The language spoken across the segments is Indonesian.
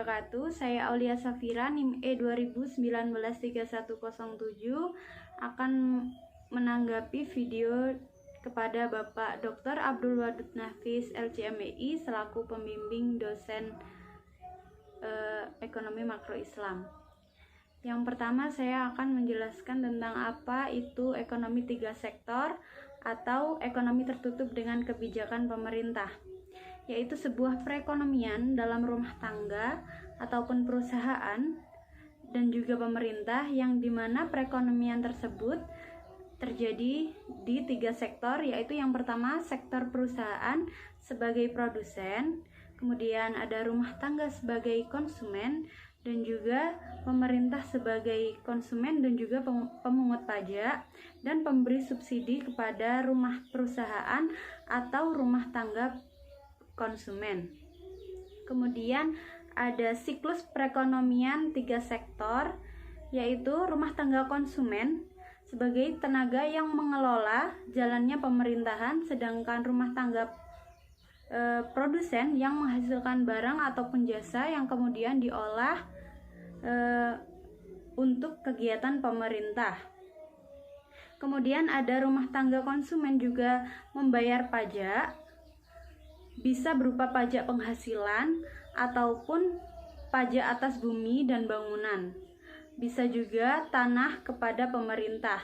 wabarakatuh. Saya Aulia Safira, NIM E 20193107 akan menanggapi video kepada Bapak Dr. Abdul Wadud Nafis LCMEI selaku pembimbing dosen Ekonomi Makro Islam. Yang pertama, saya akan menjelaskan tentang apa itu ekonomi tiga sektor atau ekonomi tertutup dengan kebijakan pemerintah, yaitu sebuah perekonomian dalam rumah tangga ataupun perusahaan dan juga pemerintah, yang dimana perekonomian tersebut terjadi di tiga sektor, yaitu yang pertama sektor perusahaan sebagai produsen, kemudian ada rumah tangga sebagai konsumen, dan juga pemerintah sebagai konsumen dan juga pemungut pajak dan pemberi subsidi kepada rumah perusahaan atau rumah tangga konsumen. Kemudian ada siklus perekonomian tiga sektor, yaitu rumah tangga konsumen sebagai tenaga yang mengelola jalannya pemerintahan, sedangkan rumah tangga produsen yang menghasilkan barang ataupun jasa yang kemudian diolah untuk kegiatan pemerintah. Kemudian ada rumah tangga konsumen juga membayar pajak, bisa berupa pajak penghasilan ataupun pajak atas bumi dan bangunan, bisa juga tanah kepada pemerintah.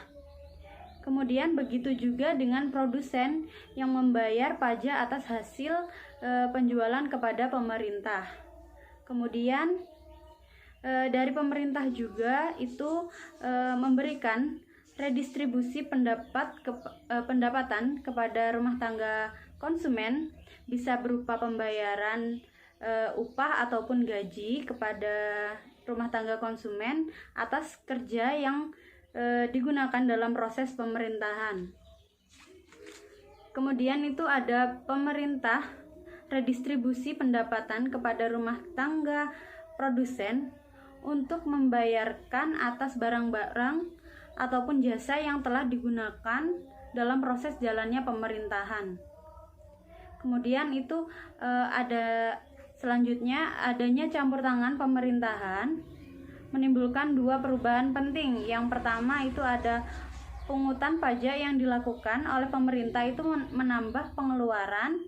Kemudian begitu juga dengan produsen yang membayar pajak atas hasil penjualan kepada pemerintah. Kemudian dari pemerintah juga itu memberikan redistribusi pendapatan kepada rumah tangga konsumen, bisa berupa pembayaran upah ataupun gaji kepada rumah tangga konsumen atas kerja yang digunakan dalam proses pemerintahan. Kemudian itu ada pemerintah redistribusi pendapatan kepada rumah tangga produsen untuk membayarkan atas barang-barang ataupun jasa yang telah digunakan dalam proses jalannya pemerintahan. Kemudian itu ada selanjutnya adanya campur tangan pemerintahan menimbulkan dua perubahan penting. Yang pertama itu ada pungutan pajak yang dilakukan oleh pemerintah itu menambah pengeluaran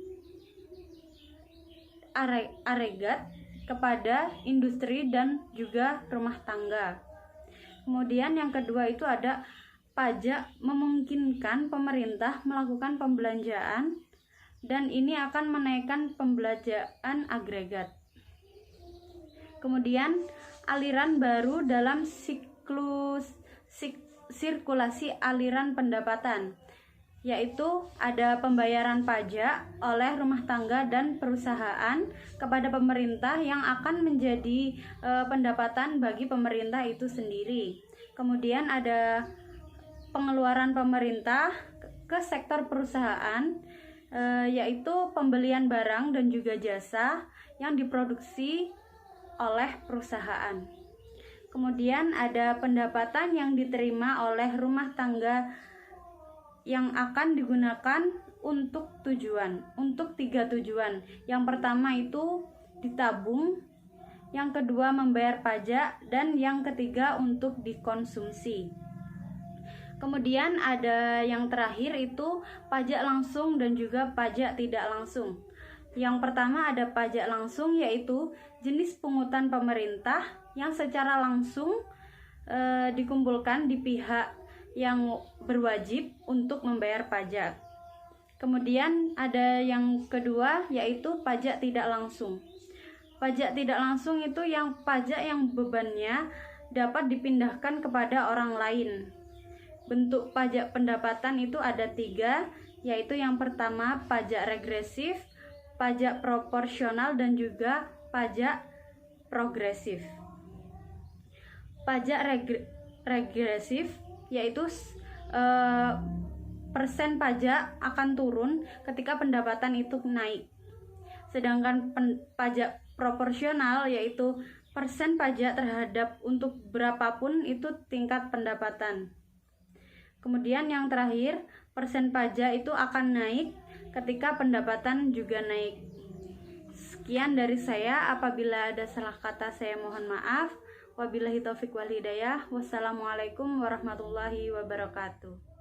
agregat kepada industri dan juga rumah tangga. Kemudian yang kedua itu ada pajak memungkinkan pemerintah melakukan pembelanjaan, dan ini akan menaikkan pembelanjaan agregat. Kemudian aliran baru dalam sirkulasi aliran pendapatan, yaitu ada pembayaran pajak oleh rumah tangga dan perusahaan kepada pemerintah yang akan menjadi pendapatan bagi pemerintah itu sendiri. Kemudian ada pengeluaran pemerintah ke sektor perusahaan, yaitu pembelian barang dan juga jasa yang diproduksi oleh perusahaan. Kemudian ada pendapatan yang diterima oleh rumah tangga yang akan digunakan untuk tiga tujuan. Yang pertama itu ditabung, yang kedua membayar pajak, dan yang ketiga untuk dikonsumsi. Kemudian ada yang terakhir itu pajak langsung dan juga pajak tidak langsung. Yang pertama ada pajak langsung, yaitu jenis pungutan pemerintah yang secara langsung dikumpulkan di pihak yang berwajib untuk membayar pajak. Kemudian ada yang kedua, yaitu pajak tidak langsung. Pajak tidak langsung itu pajak yang bebannya dapat dipindahkan kepada orang lain. Bentuk pajak pendapatan itu ada tiga, yaitu yang pertama pajak regresif, pajak proporsional, dan juga pajak progresif. Pajak regresif yaitu persen pajak akan turun ketika pendapatan itu naik. Sedangkan pajak proporsional yaitu persen pajak terhadap untuk berapapun itu tingkat pendapatan. Kemudian yang terakhir, persen pajak itu akan naik ketika pendapatan juga naik. Sekian dari saya, apabila ada salah kata saya mohon maaf. Wabillahi taufik wal hidayah. Wassalamualaikum warahmatullahi wabarakatuh.